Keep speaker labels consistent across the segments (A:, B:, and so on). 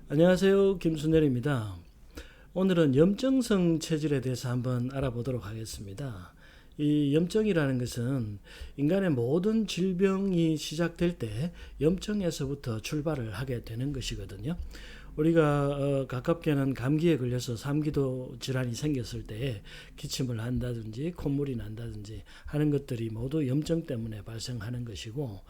A: 안녕하세요. 김순열입니다. 오늘은 염증성 체질에 대해서 한번 알아보도록 하겠습니다. 이 염증이라는 것은 인간의 모든 질병이 시작될 때 염증에서부터 출발을 하게 되는 것이거든요. 우리가 가깝게는 감기에 걸려서 삼기도 질환이 생겼을 때 기침을 한다든지 콧물이 난다든지 하는 것들이 모두 염증 때문에 발생하는 것이고,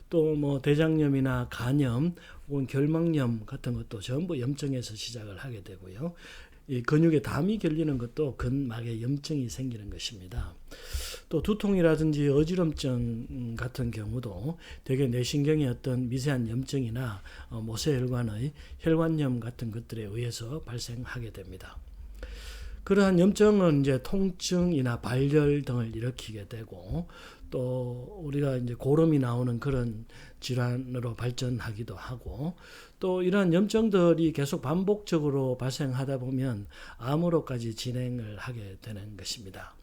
A: 또 뭐 대장염이나 간염 혹은 결막염 같은 것도 전부 염증에서 시작을 하게 되고요. 이 근육에 담이 결리는 것도 근막에 염증이 생기는 것입니다. 또 두통이라든지 어지럼증 같은 경우도 대개 뇌신경의 어떤 미세한 염증이나 모세혈관의 혈관염 같은 것들에 의해서 발생하게 됩니다. 그러한 염증은 이제 통증이나 발열 등을 일으키게 되고, 또 우리가 이제 고름이 나오는 그런 질환으로 발전하기도 하고, 또 이러한 염증들이 계속 반복적으로 발생하다 보면 암으로까지 진행을 하게 되는 것입니다.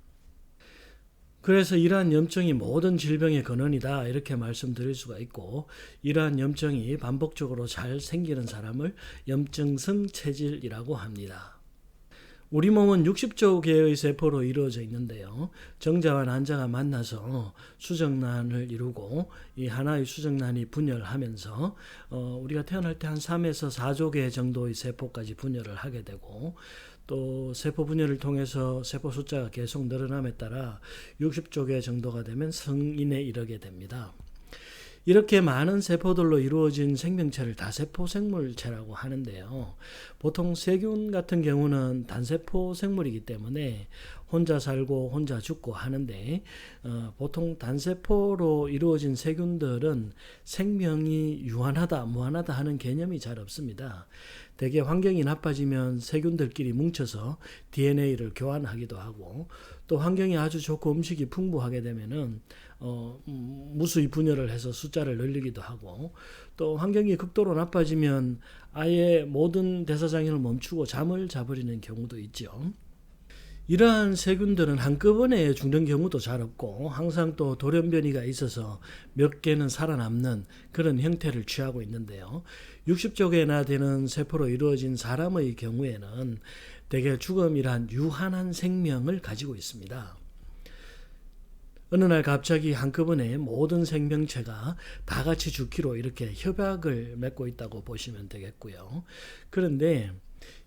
A: 그래서 이러한 염증이 모든 질병의 근원이다 이렇게 말씀드릴 수가 있고, 이러한 염증이 반복적으로 잘 생기는 사람을 염증성 체질이라고 합니다. 우리 몸은 60조 개의 세포로 이루어져 있는데요. 정자와 난자가 만나서 수정란을 이루고, 이 하나의 수정란이 분열하면서 우리가 태어날 때 한 3에서 4조 개 정도의 세포까지 분열을 하게 되고, 또 세포 분열을 통해서 세포 숫자가 계속 늘어남에 따라 60조 개 정도가 되면 성인에 이르게 됩니다. 이렇게 많은 세포들로 이루어진 생명체를 다세포 생물체라고 하는데요. 보통 세균 같은 경우는 단세포 생물이기 때문에 혼자 살고 혼자 죽고 하는데, 보통 단세포로 이루어진 세균들은 생명이 유한하다, 무한하다 하는 개념이 잘 없습니다. 대개 환경이 나빠지면 세균들끼리 뭉쳐서 DNA를 교환하기도 하고, 또 환경이 아주 좋고 음식이 풍부하게 되면은 무수히 분열을 해서 숫자를 늘리기도 하고, 또 환경이 극도로 나빠지면 아예 모든 대사장애를 멈추고 잠을 자버리는 경우도 있죠. 이러한 세균들은 한꺼번에 죽는 경우도 잘 없고, 항상 또 돌연변이가 있어서 몇 개는 살아남는 그런 형태를 취하고 있는데요. 60조 개나 되는 세포로 이루어진 사람의 경우에는 대개 죽음이란 유한한 생명을 가지고 있습니다. 어느 날 갑자기 한꺼번에 모든 생명체가 다 같이 죽기로 이렇게 협약을 맺고 있다고 보시면 되겠고요. 그런데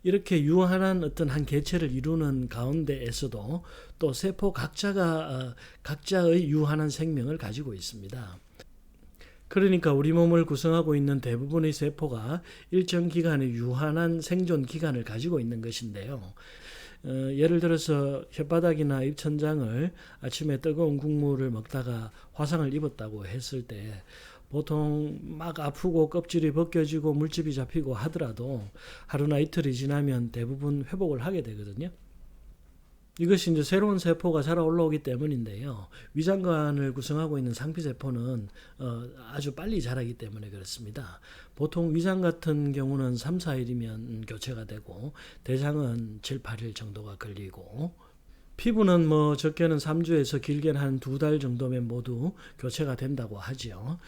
A: 이렇게 유한한 어떤 한 개체를 이루는 가운데에서도 또 세포 각자가 각자의 유한한 생명을 가지고 있습니다. 그러니까 우리 몸을 구성하고 있는 대부분의 세포가 일정 기간의 유한한 생존 기간을 가지고 있는 것인데요. 예를 들어서 혓바닥이나 입천장을 아침에 뜨거운 국물을 먹다가 화상을 입었다고 했을 때 보통 막 아프고 껍질이 벗겨지고 물집이 잡히고 하더라도 하루나 이틀이 지나면 대부분 회복을 하게 되거든요. 이것이 이제 새로운 세포가 자라 올라오기 때문인데요. 위장관을 구성하고 있는 상피세포는 아주 빨리 자라기 때문에 그렇습니다. 보통 위장 같은 경우는 3, 4일이면 교체가 되고, 대장은 7, 8일 정도가 걸리고, 피부는 뭐 적게는 3주에서 길게는 한 2달 정도면 모두 교체가 된다고 하지요.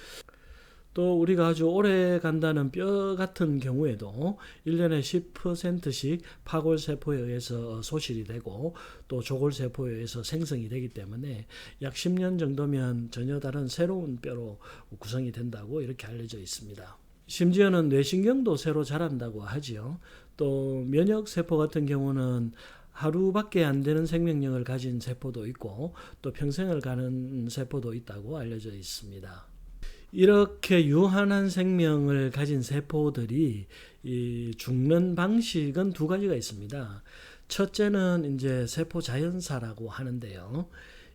A: 또 우리가 아주 오래 간다는 뼈 같은 경우에도 1년에 10%씩 파골세포에 의해서 소실이 되고, 또 조골세포에 의해서 생성이 되기 때문에 약 10년 정도면 전혀 다른 새로운 뼈로 구성이 된다고 이렇게 알려져 있습니다. 심지어는 뇌신경도 새로 자란다고 하지요. 또 면역세포 같은 경우는 하루밖에 안 되는 생명력을 가진 세포도 있고, 또 평생을 가는 세포도 있다고 알려져 있습니다. 이렇게 유한한 생명을 가진 세포들이 죽는 방식은 두 가지가 있습니다. 첫째는 이제 세포 자연사라고 하는데요.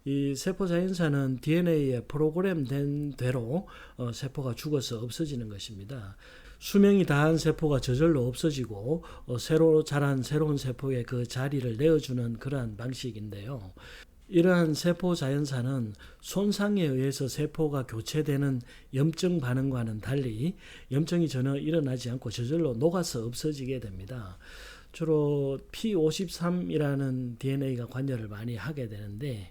A: 이 세포 자연사는 DNA에 프로그램된 대로 세포가 죽어서 없어지는 것입니다. 수명이 다한 세포가 저절로 없어지고 새로 자란 새로운 세포에 그 자리를 내어주는 그러한 방식인데요. 이러한 세포 자연사는 손상에 의해서 세포가 교체되는 염증 반응과는 달리 염증이 전혀 일어나지 않고 저절로 녹아서 없어지게 됩니다. 주로 P53이라는 DNA가 관여를 많이 하게 되는데,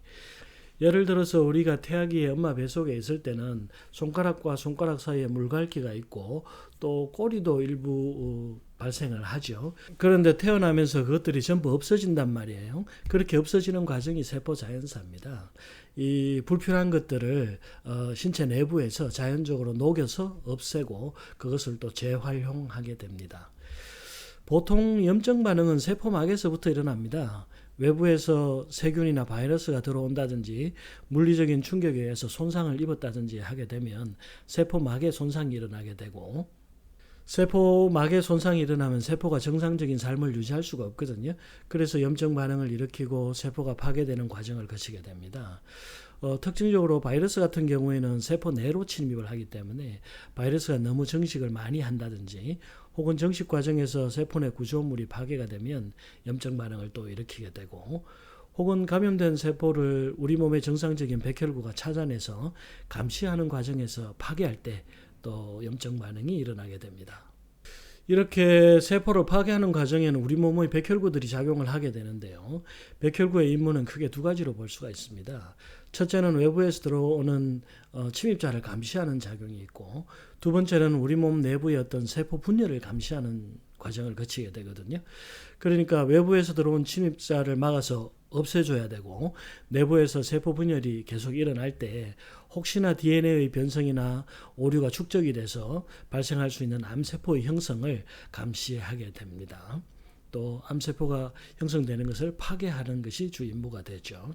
A: 예를 들어서 우리가 태아기에 엄마 뱃속에 있을 때는 손가락과 손가락 사이에 물갈기가 있고 또 꼬리도 일부 발생을 하죠. 그런데 태어나면서 그것들이 전부 없어진단 말이에요. 그렇게 없어지는 과정이 세포 자연사입니다. 이 불필요한 것들을 신체 내부에서 자연적으로 녹여서 없애고 그것을 또 재활용하게 됩니다. 보통 염증 반응은 세포막에서부터 일어납니다. 외부에서 세균이나 바이러스가 들어온다든지 물리적인 충격에 의해서 손상을 입었다든지 하게 되면 세포막에 손상이 일어나게 되고, 세포막에 손상이 일어나면 세포가 정상적인 삶을 유지할 수가 없거든요. 그래서 염증 반응을 일으키고 세포가 파괴되는 과정을 거치게 됩니다. 특징적으로 바이러스 같은 경우에는 세포 내로 침입을 하기 때문에 바이러스가 너무 정식을 많이 한다든지 혹은 정식 과정에서 세포 내 구조물이 파괴가 되면 염증 반응을 또 일으키게 되고, 혹은 감염된 세포를 우리 몸의 정상적인 백혈구가 찾아내서 감시하는 과정에서 파괴할 때 또 염증 반응이 일어나게 됩니다. 이렇게 세포를 파괴하는 과정에는 우리 몸의 백혈구들이 작용을 하게 되는데요. 백혈구의 임무는 크게 두 가지로 볼 수가 있습니다. 첫째는 외부에서 들어오는 침입자를 감시하는 작용이 있고, 두 번째는 우리 몸 내부의 어떤 세포 분열을 감시하는 과정을 거치게 되거든요. 그러니까 외부에서 들어온 침입자를 막아서 없애줘야 되고, 내부에서 세포 분열이 계속 일어날 때 혹시나 DNA의 변성이나 오류가 축적이 돼서 발생할 수 있는 암세포의 형성을 감시하게 됩니다. 또 암세포가 형성되는 것을 파괴하는 것이 주 임무가 되죠.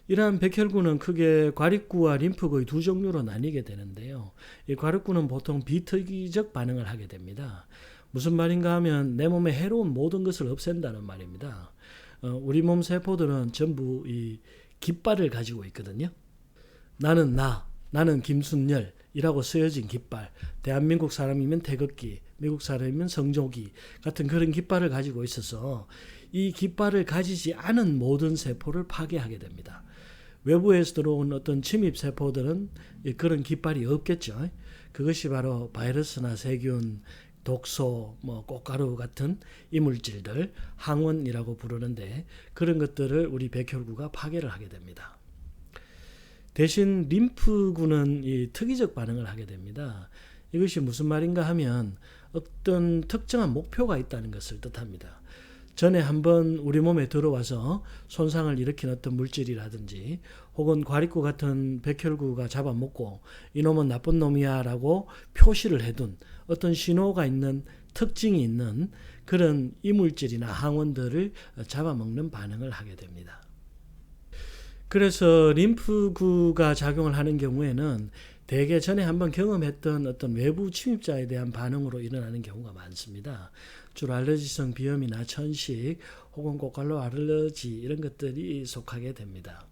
A: 이러한 백혈구는 크게 과립구와 림프구의 두 종류로 나뉘게 되는데요. 이 과립구는 보통 비특이적 반응을 하게 됩니다. 무슨 말인가 하면 내 몸에 해로운 모든 것을 없앤다는 말입니다. 우리 몸 세포들은 전부 이 깃발을 가지고 있거든요. 나는 김순열이라고 쓰여진 깃발, 대한민국 사람이면 태극기, 미국 사람이면 성조기 같은 그런 깃발을 가지고 있어서 이 깃발을 가지지 않은 모든 세포를 파괴하게 됩니다. 외부에서 들어온 어떤 침입 세포들은 그런 깃발이 없겠죠. 그것이 바로 바이러스나 세균, 독소, 꽃가루 같은 이물질들, 항원이라고 부르는데 그런 것들을 우리 백혈구가 파괴를 하게 됩니다. 대신 림프구는 이 특이적 반응을 하게 됩니다. 이것이 무슨 말인가 하면 어떤 특정한 목표가 있다는 것을 뜻합니다. 전에 한번 우리 몸에 들어와서 손상을 일으킨 어떤 물질이라든지 혹은 과립구 같은 백혈구가 잡아먹고 이놈은 나쁜 놈이야 라고 표시를 해둔 어떤 신호가 있는 특징이 있는 그런 이물질이나 항원들을 잡아먹는 반응을 하게 됩니다. 그래서 림프구가 작용을 하는 경우에는 대개 전에 한번 경험했던 어떤 외부 침입자에 대한 반응으로 일어나는 경우가 많습니다. 주로 알러지성 비염이나 천식 혹은 꽃갈로 알러지 이런 것들이 속하게 됩니다.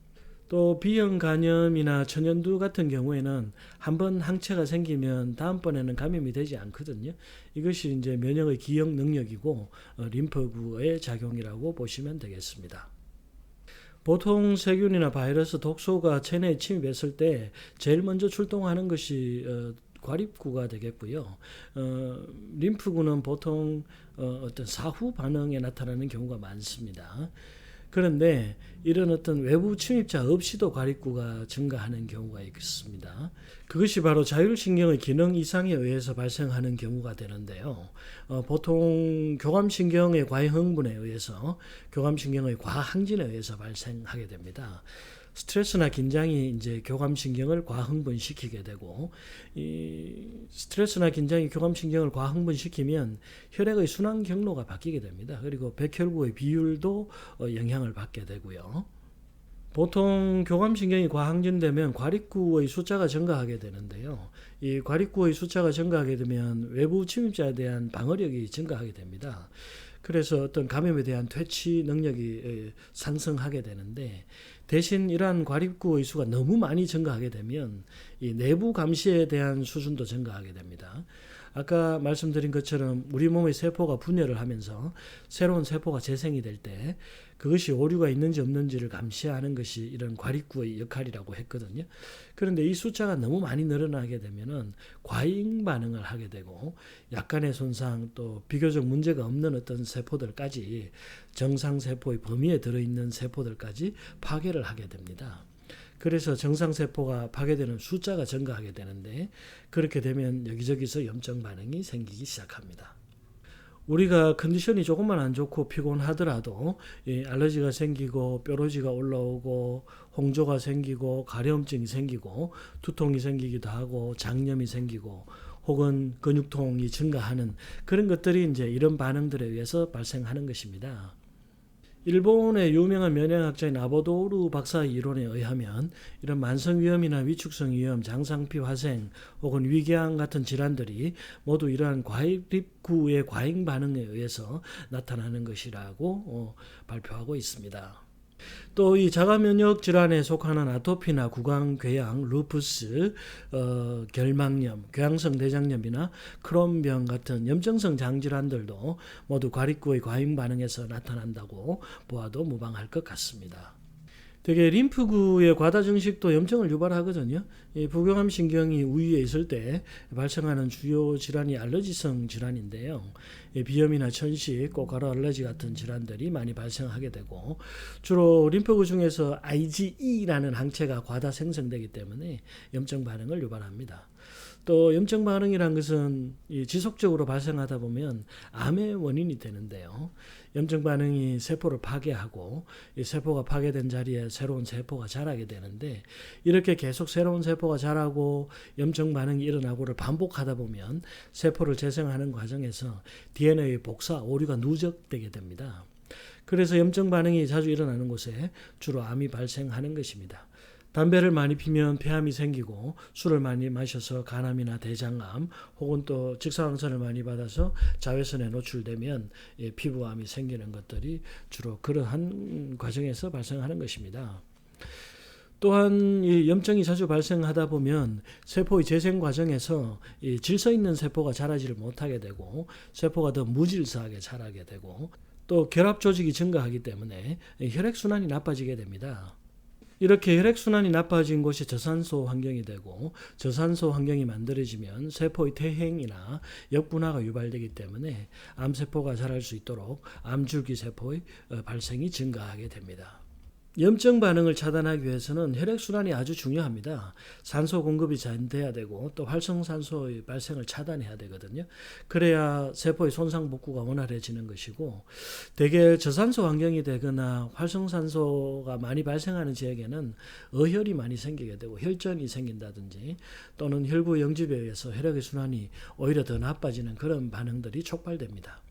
A: 또 B형 간염이나 천연두 같은 경우에는 한번 항체가 생기면 다음번에는 감염이 되지 않거든요. 이것이 이제 면역의 기억 능력이고 림프구의 작용이라고 보시면 되겠습니다. 보통 세균이나 바이러스, 독소가 체내에 침입했을 때 제일 먼저 출동하는 것이 과립구가 되겠고요. 림프구는 보통 어떤 사후 반응에 나타나는 경우가 많습니다. 그런데 이런 어떤 외부 침입자 없이도 과립구가 증가하는 경우가 있습니다. 그것이 바로 자율신경의 기능 이상에 의해서 발생하는 경우가 되는데요. 보통 교감신경의 과잉흥분에 의해서, 교감신경의 과항진에 의해서 발생하게 됩니다. 스트레스나 긴장이 이제 교감신경을 과흥분시키게 되고, 이 스트레스나 긴장이 교감신경을 과흥분시키면 혈액의 순환 경로가 바뀌게 됩니다. 그리고 백혈구의 비율도 영향을 받게 되고요. 보통 교감신경이 과항진되면 과립구의 숫자가 증가하게 되는데요. 이 과립구의 숫자가 증가하게 되면 외부 침입자에 대한 방어력이 증가하게 됩니다. 그래서 어떤 감염에 대한 퇴치 능력이 상승하게 되는데, 대신 이러한 과립구의 수가 너무 많이 증가하게 되면 이 내부 감시에 대한 수준도 증가하게 됩니다. 아까 말씀드린 것처럼 우리 몸의 세포가 분열을 하면서 새로운 세포가 재생이 될 때 그것이 오류가 있는지 없는지를 감시하는 것이 이런 과립구의 역할이라고 했거든요. 그런데 이 숫자가 너무 많이 늘어나게 되면은 과잉 반응을 하게 되고 약간의 손상 또 비교적 문제가 없는 어떤 세포들까지 정상 세포의 범위에 들어있는 세포들까지 파괴를 하게 됩니다. 그래서 정상세포가 파괴되는 숫자가 증가하게 되는데 그렇게 되면 여기저기서 염증 반응이 생기기 시작합니다. 우리가 컨디션이 조금만 안 좋고 피곤하더라도 이 알러지가 생기고 뾰루지가 올라오고 홍조가 생기고 가려움증이 생기고 두통이 생기기도 하고 장염이 생기고 혹은 근육통이 증가하는 그런 것들이 이제 이런 반응들에 의해서 발생하는 것입니다. 일본의 유명한 면역학자인 아보도르 박사의 이론에 의하면 이런 만성위염이나 위축성 위염, 장상피 화생 혹은 위궤양 같은 질환들이 모두 이러한 과입구의 과잉 반응에 의해서 나타나는 것이라고 발표하고 있습니다. 또 이 자가면역 질환에 속하는 아토피나 구강궤양, 루푸스, 결막염, 궤양성 대장염이나 크론병 같은 염증성 장질환들도 모두 과립구의 과잉 반응에서 나타난다고 보아도 무방할 것 같습니다. 되게 림프구의 과다 증식도 염증을 유발하거든요. 이 부교감 신경이 우위에 있을 때 발생하는 주요 질환이 알러지성 질환인데요. 비염이나 천식, 꽃가루 알러지 같은 질환들이 많이 발생하게 되고 주로 림프구 중에서 IgE라는 항체가 과다 생성되기 때문에 염증 반응을 유발합니다. 또 염증 반응이란 것은 지속적으로 발생하다 보면 암의 원인이 되는데요. 염증 반응이 세포를 파괴하고 이 세포가 파괴된 자리에 새로운 세포가 자라게 되는데 이렇게 계속 새로운 세포가 자라고 염증 반응이 일어나고를 반복하다 보면 세포를 재생하는 과정에서 DNA 복사, 오류가 누적되게 됩니다. 그래서 염증 반응이 자주 일어나는 곳에 주로 암이 발생하는 것입니다. 담배를 많이 피면 폐암이 생기고 술을 많이 마셔서 간암이나 대장암 혹은 또 직사광선을 많이 받아서 자외선에 노출되면 피부암이 생기는 것들이 주로 그러한 과정에서 발생하는 것입니다. 또한 이 염증이 자주 발생하다 보면 세포의 재생 과정에서 이 질서 있는 세포가 자라지를 못하게 되고 세포가 더 무질서하게 자라게 되고 또 결합 조직이 증가하기 때문에 혈액순환이 나빠지게 됩니다. 이렇게 혈액순환이 나빠진 곳이 저산소 환경이 되고 저산소 환경이 만들어지면 세포의 퇴행이나 역분화가 유발되기 때문에 암세포가 자랄 수 있도록 암줄기 세포의 발생이 증가하게 됩니다. 염증 반응을 차단하기 위해서는 혈액순환이 아주 중요합니다. 산소 공급이 잘 돼야 되고 또 활성산소의 발생을 차단해야 되거든요. 그래야 세포의 손상 복구가 원활해지는 것이고 대개 저산소 환경이 되거나 활성산소가 많이 발생하는 지역에는 어혈이 많이 생기게 되고 혈전이 생긴다든지 또는 혈구 영집에 의해서 혈액의 순환이 오히려 더 나빠지는 그런 반응들이 촉발됩니다.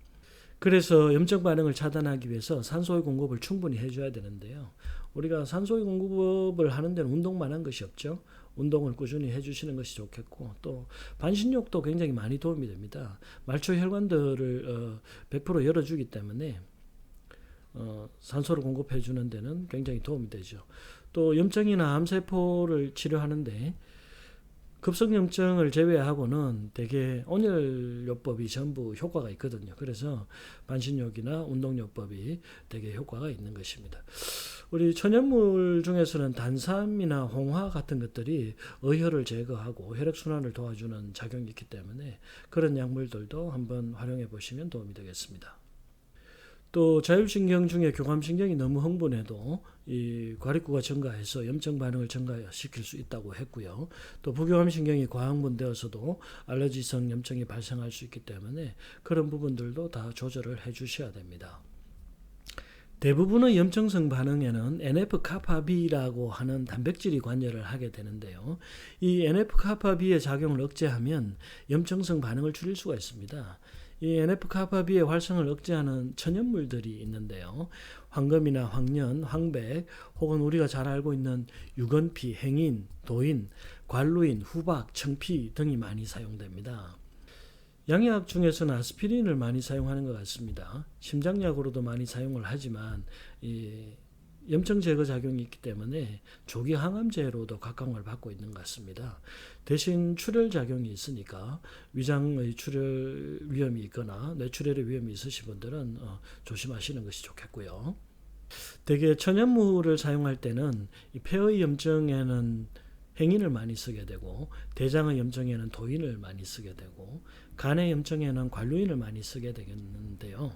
A: 그래서 염증 반응을 차단하기 위해서 산소의 공급을 충분히 해줘야 되는데요. 우리가 산소의 공급을 하는 데는 운동만 한 것이 없죠. 운동을 꾸준히 해주시는 것이 좋겠고 또 반신욕도 굉장히 많이 도움이 됩니다. 말초 혈관들을 100% 열어주기 때문에 산소를 공급해 주는 데는 굉장히 도움이 되죠. 또 염증이나 암세포를 치료하는데 급성염증을 제외하고는 대개 온열요법이 전부 효과가 있거든요. 그래서 반신욕이나 운동요법이 대개 효과가 있는 것입니다. 우리 천연물 중에서는 단삼이나 홍화 같은 것들이 어혈을 제거하고 혈액순환을 도와주는 작용이 있기 때문에 그런 약물들도 한번 활용해 보시면 도움이 되겠습니다. 또 자율신경 중에 교감신경이 너무 흥분해도 이 과립구가 증가해서 염증 반응을 증가시킬 수 있다고 했고요. 또 부교감신경이 과흥분되어서도 알러지성 염증이 발생할 수 있기 때문에 그런 부분들도 다 조절을 해 주셔야 됩니다. 대부분의 염증성 반응에는 NF-kappaB라고 하는 단백질이 관여를 하게 되는데요. 이 NF-kappaB의 작용을 억제하면 염증성 반응을 줄일 수가 있습니다. 이 NF-kappaB의 활성을 억제하는 천연물들이 있는데요. 황금이나 황련, 황백 혹은 우리가 잘 알고 있는 유건피, 행인, 도인, 관루인, 후박, 청피 등이 많이 사용됩니다. 양약 중에서는 아스피린을 많이 사용하는 것 같습니다. 심장약으로도 많이 사용을 하지만 이 염증 제거 작용이 있기 때문에 조기 항암제로도 각광을 받고 있는 것 같습니다. 대신 출혈 작용이 있으니까 위장의 출혈 위험이 있거나 뇌출혈의 위험이 있으신 분들은 조심하시는 것이 좋겠고요. 대개 천연물을 사용할 때는 이 폐의 염증에는 행인을 많이 쓰게 되고, 대장의 염증에는 도인을 많이 쓰게 되고, 간의 염증에는 관료인을 많이 쓰게 되겠는데요.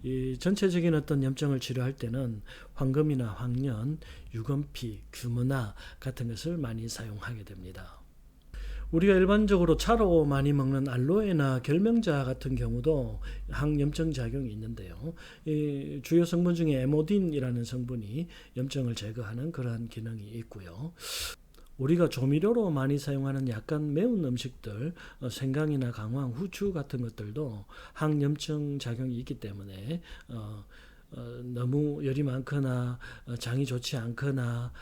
A: 이 전체적인 어떤 염증을 치료할 때는 황금이나 황련, 유검피, 규모나 같은 것을 많이 사용하게 됩니다. 우리가 일반적으로 차로 많이 먹는 알로에나 결명자 같은 경우도 항염증 작용이 있는데요. 이 주요 성분 중에 에모딘이라는 성분이 염증을 제거하는 그러한 기능이 있고요. 우리가 조미료로 많이 사용하는 약간 매운 음식들, 생강이나 강황, 후추 같은 것들도 항염증 작용이 있기 때문에 너무 열이 많거나 장이 좋지 않거나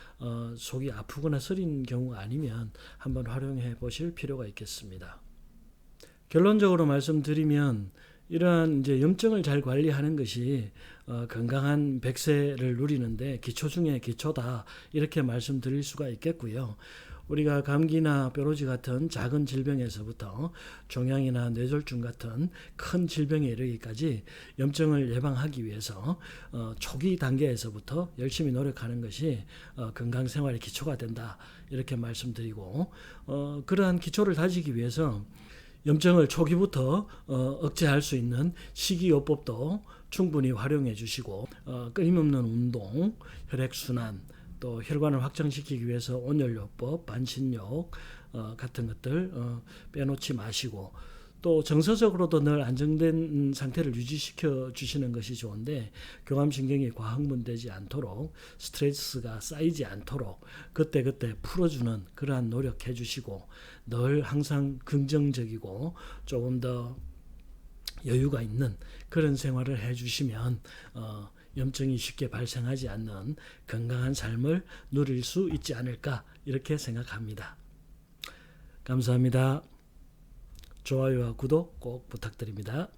A: 속이 아프거나 쓰린 경우가 아니면 한번 활용해 보실 필요가 있겠습니다. 결론적으로 말씀드리면 이러한 이제 염증을 잘 관리하는 것이 건강한 100세를 누리는데 기초 중에 기초다, 이렇게 말씀드릴 수가 있겠고요. 우리가 감기나 뾰루지 같은 작은 질병에서부터 종양이나 뇌졸중 같은 큰 질병에 이르기까지 염증을 예방하기 위해서 초기 단계에서부터 열심히 노력하는 것이 건강생활의 기초가 된다, 이렇게 말씀드리고, 그러한 기초를 다지기 위해서 염증을 초기부터 억제할 수 있는 식이요법도 충분히 활용해 주시고, 끊임없는 운동, 혈액순환, 또 혈관을 확장시키기 위해서 온열요법, 반신욕 같은 것들 빼놓지 마시고, 또 정서적으로도 늘 안정된 상태를 유지시켜 주시는 것이 좋은데, 교감신경이 과흥분되지 않도록, 스트레스가 쌓이지 않도록 그때그때 풀어주는 그러한 노력해 주시고, 늘 항상 긍정적이고 조금 더 여유가 있는 그런 생활을 해 주시면 염증이 쉽게 발생하지 않는 건강한 삶을 누릴 수 있지 않을까, 이렇게 생각합니다. 감사합니다. 좋아요와 구독 꼭 부탁드립니다.